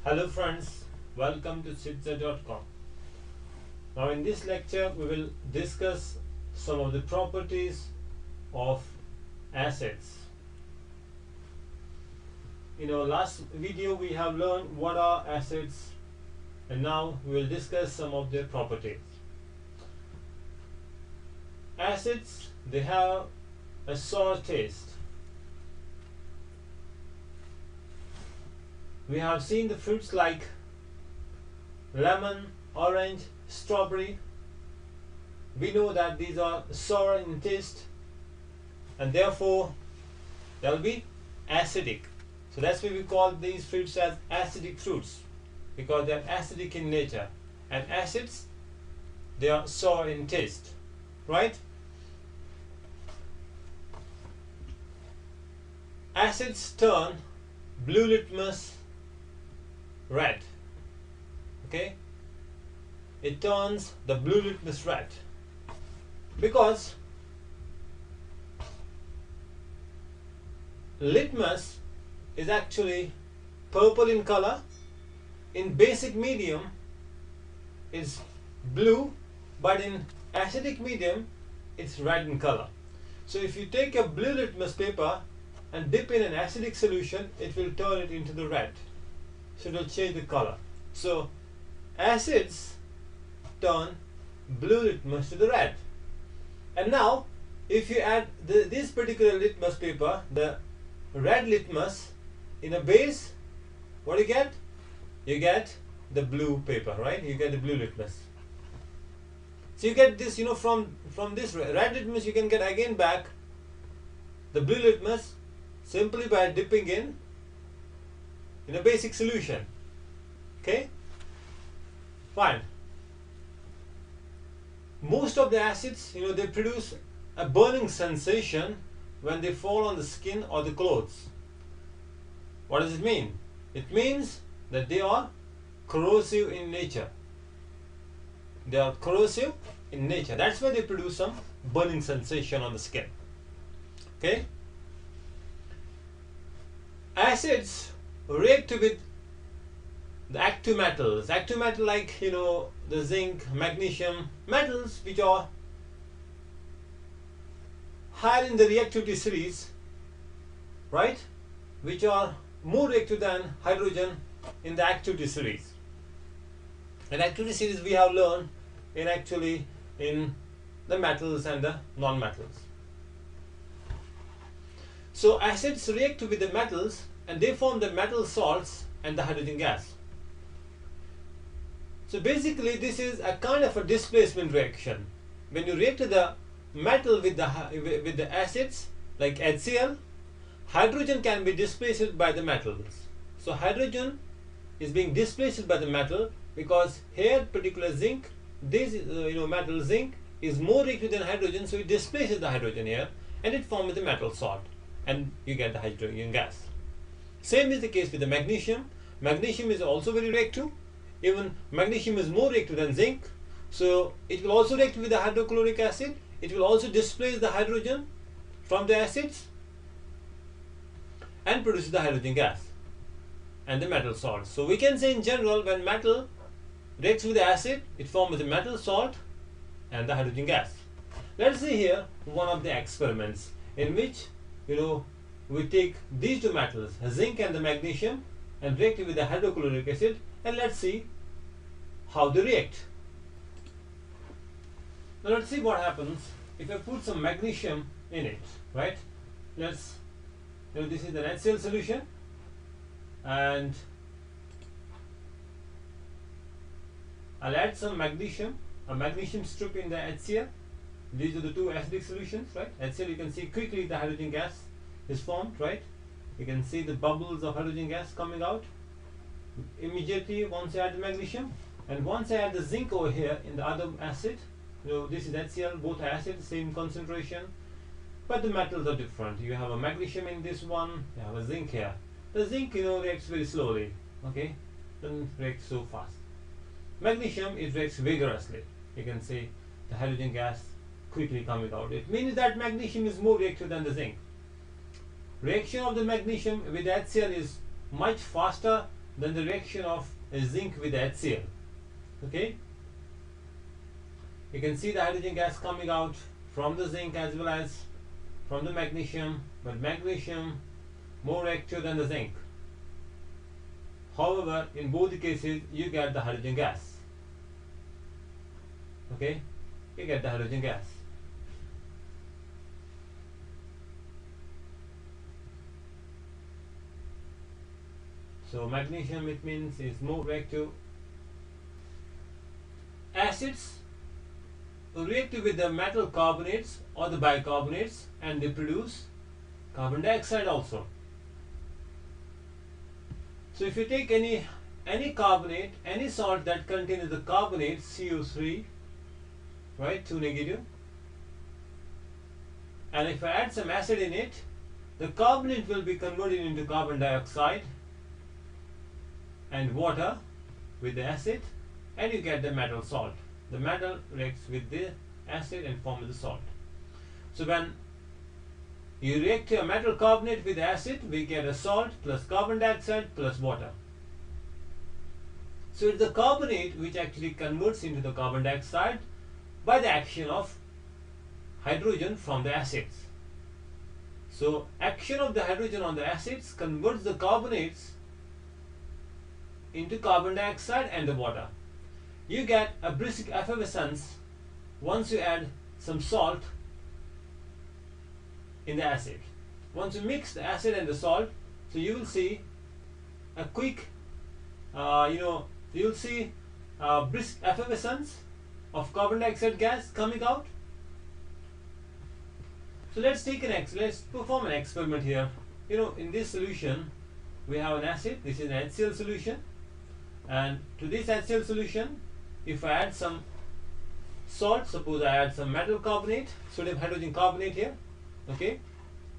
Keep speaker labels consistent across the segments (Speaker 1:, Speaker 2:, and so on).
Speaker 1: Hello friends, welcome to chipza.com. Now in this lecture we will discuss some of the properties of acids. In our last video we have learned what are acids, and now we will discuss some of their properties. Acids, they have a sour taste. We have seen the fruits like lemon, orange, strawberry. We know that these are sour in taste and therefore they will be acidic. So that's why we call these fruits as acidic fruits, because they are acidic in nature, and acids, they are sour in taste, right? Acids turn blue litmus red. Okay, it turns the blue litmus red because litmus is actually purple in color. In basic medium is blue, but in acidic medium it's red in color. So if you take a blue litmus paper and dip in an acidic solution, it will turn it into the red. So it will change the color. So acids turn blue litmus to the red. And now if you add this particular litmus paper, the red litmus, in a base, what do you get? You get the blue paper, right? You get the blue litmus. So you get this, from this red litmus you can get again back the blue litmus simply by dipping in a basic solution. Okay, fine. Most of the acids, they produce a burning sensation when they fall on the skin or the clothes. What does it mean? It means that they are corrosive in nature. They are corrosive in nature. That's why they produce some burning sensation on the skin. Okay, acids react with the active metals. Active metal like the zinc, magnesium, metals which are higher in the reactivity series, right? Which are more reactive than hydrogen in the activity series. And activity series we have learned in the metals and the non-metals. So acids react with the metals and they form the metal salts and the hydrogen gas. So basically this is a kind of a displacement reaction. When you react the metal with the acids like HCl, hydrogen can be displaced by the metals. So hydrogen is being displaced by the metal because here particular zinc, this metal zinc is more reactive than hydrogen, so it displaces the hydrogen here and it forms the metal salt and you get the hydrogen gas. Same is the case with the magnesium. Magnesium is also very reactive. Even magnesium is more reactive than zinc, so it will also react with the hydrochloric acid. It will also displace the hydrogen from the acids and produce the hydrogen gas and the metal salt. So we can say in general, when metal reacts with the acid, it forms the metal salt and the hydrogen gas. Let's see here one of the experiments in which we take these two metals, zinc and the magnesium, and react with the hydrochloric acid, and let's see how they react. Now let's see what happens if I put some magnesium in it, right? Let's, this is an HCl solution, and I'll add some magnesium, a magnesium strip in the HCl. These are the two acidic solutions, right? HCl, you can see quickly the hydrogen gas is formed, right? You can see the bubbles of hydrogen gas coming out immediately once I add the magnesium. And once I add the zinc over here in the other acid, this is HCl, both acids, same concentration, but the metals are different. You have a magnesium in this one, you have a zinc here. The zinc reacts very slowly, okay, doesn't react so fast. Magnesium, it reacts vigorously. You can see the hydrogen gas quickly coming out. It means that magnesium is more reactive than the zinc. Reaction of the magnesium with HCl is much faster than the reaction of a zinc with HCl. Okay, you can see the hydrogen gas coming out from the zinc as well as from the magnesium, but magnesium more reactive than the zinc. However, in both the cases you get the hydrogen gas. Okay, you get the hydrogen gas. So magnesium, it means, is more reactive. Acids react with the metal carbonates or the bicarbonates and they produce carbon dioxide also. So if you take any carbonate, any salt that contains the carbonate CO3, right, 2 negative, and if I add some acid in it, the carbonate will be converted into carbon dioxide and water with the acid, and you get the metal salt. The metal reacts with the acid and forms the salt. So when you react a metal carbonate with acid, we get a salt plus carbon dioxide plus water. So it's the carbonate which actually converts into the carbon dioxide by the action of hydrogen from the acids. So action of the hydrogen on the acids converts the carbonates into carbon dioxide and the water. You get a brisk effervescence once you add some salt in the acid. Once you mix the acid and the salt, so you will see a quick, you will see brisk effervescence of carbon dioxide gas coming out. So let's perform an experiment here. In this solution we have an acid. This is an HCl solution, and to this HCl solution, if I add some salt, suppose I add some metal carbonate, sodium hydrogen carbonate here. Okay,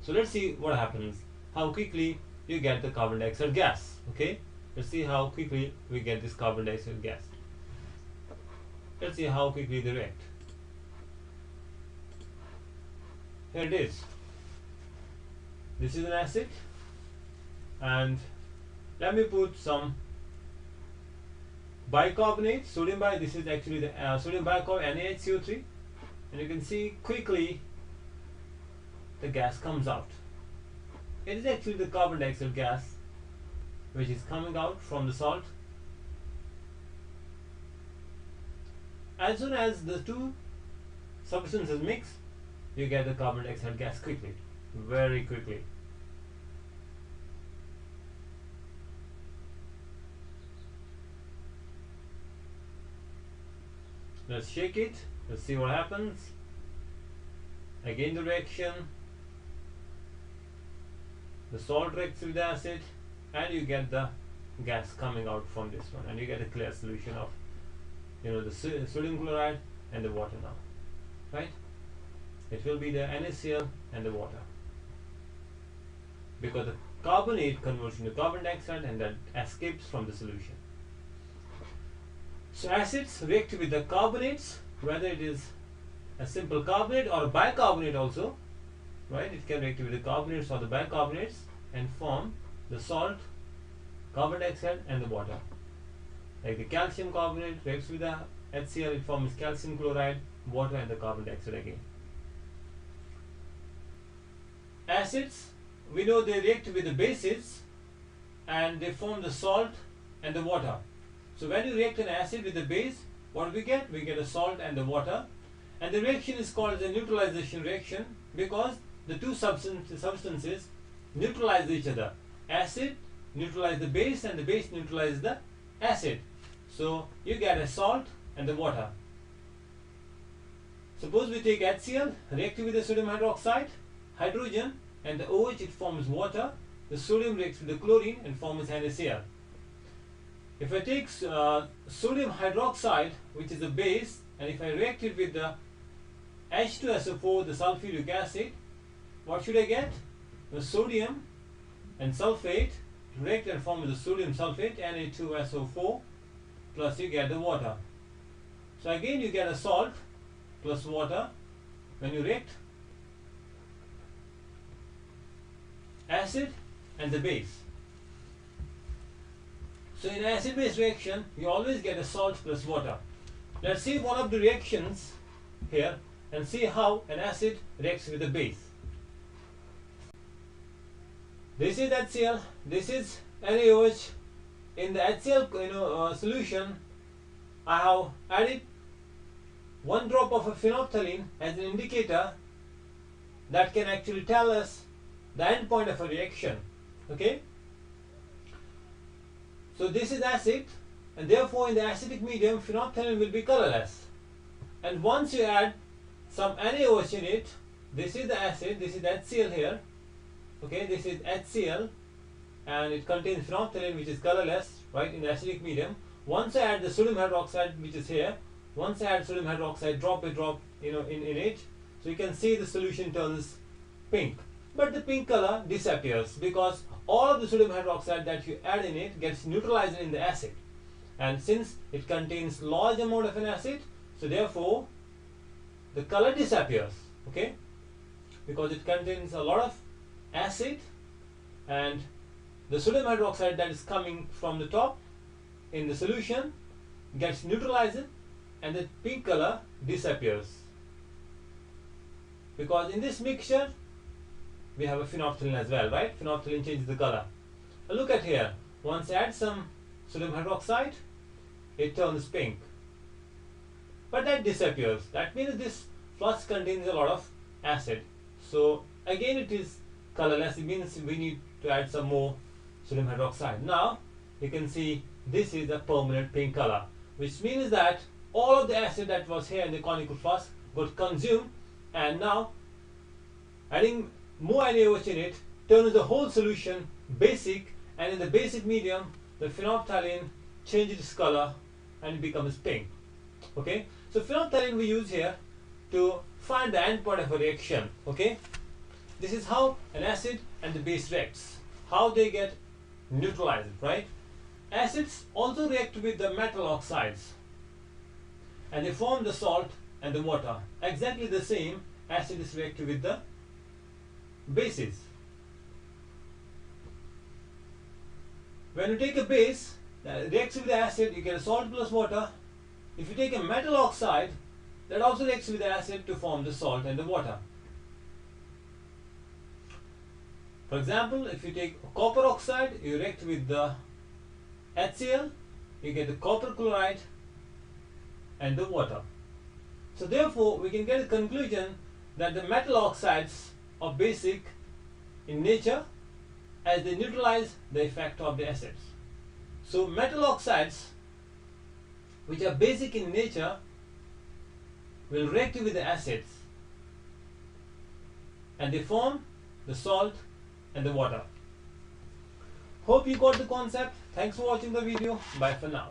Speaker 1: so let's see what happens, how quickly you get the carbon dioxide gas. Okay, let's see how quickly we get this carbon dioxide gas. Let's see how quickly they react. Here it is. This is an acid, and let me put some bicarbonate, this is actually the sodium bicarbonate, NaHCO3, and you can see quickly the gas comes out. It is actually the carbon dioxide gas which is coming out from the salt. As soon as the two substances mix, you get the carbon dioxide gas quickly, very quickly. Let's shake it, let's see what happens. Again the reaction, the salt reacts with the acid, and you get the gas coming out from this one, and you get a clear solution of the sodium chloride and the water now, right? It will be the NaCl and the water, because the carbonate converts into carbon dioxide and that escapes from the solution. So acids react with the carbonates, whether it is a simple carbonate or a bicarbonate also, right? It can react with the carbonates or the bicarbonates and form the salt, carbon dioxide and the water. Like the calcium carbonate reacts with the HCl, it forms calcium chloride, water and the carbon dioxide again. Acids, we know they react with the bases and they form the salt and the water. So when you react an acid with the base, what do we get? We get a salt and the water, and the reaction is called the neutralization reaction because the two substances neutralize each other. Acid neutralizes the base and the base neutralizes the acid. So you get a salt and the water. Suppose we take HCl, react with the sodium hydroxide, hydrogen, and the OH, it forms water. The sodium reacts with the chlorine and forms NaCl. If I take sodium hydroxide, which is a base, and if I react it with the H2SO4, the sulfuric acid, what should I get? The sodium and sulfate react and form the sodium sulfate, Na2SO4, plus you get the water. So again you get a salt plus water when you react acid and the base. So in acid-base reaction, you always get a salt plus water. Let's see one of the reactions here and see how an acid reacts with a base. This is HCl, this is NaOH. In the HCl solution, I have added 1 drop of a phenolphthalein as an indicator that can actually tell us the end point of a reaction. Okay? So this is acid, and therefore in the acidic medium phenolphthalein will be colorless. And once you add some NaOH in it, this is the acid, this is HCl here. Okay, this is HCl and it contains phenolphthalein which is colorless, right, in the acidic medium. Once I add the sodium hydroxide which is here, once I add sodium hydroxide drop by drop, in it, so you can see the solution turns pink. But the pink color disappears because all of the sodium hydroxide that you add in it gets neutralized in the acid. And since it contains large amount of an acid, so therefore the color disappears, okay, because it contains a lot of acid and the sodium hydroxide that is coming from the top in the solution gets neutralized and the pink color disappears, because in this mixture we have a phenolphthalein as well, right? Phenolphthalein changes the color. Now look at here, once I add some sodium hydroxide, it turns pink, but that disappears. That means this flush contains a lot of acid, so again it is colorless. It means we need to add some more sodium hydroxide. Now you can see this is a permanent pink color, which means that all of the acid that was here in the conical flush got consumed, and now adding more NaOH in it turns the whole solution basic, and in the basic medium the phenolphthalein changes its color and it becomes pink. Okay, so phenolphthalein we use here to find the end point of a reaction. Okay, this is how an acid and the base reacts, how they get neutralized, right? Acids also react with the metal oxides and they form the salt and the water. Exactly the same acids react with the bases. When you take a base that reacts with the acid, you get a salt plus water. If you take a metal oxide, that also reacts with the acid to form the salt and the water. For example, if you take copper oxide, you react with the HCl, you get the copper chloride and the water. So therefore, we can get a conclusion that the metal oxides are basic in nature as they neutralize the effect of the acids. So metal oxides, which are basic in nature, will react with the acids and they form the salt and the water. Hope you got the concept. Thanks for watching the video. Bye for now.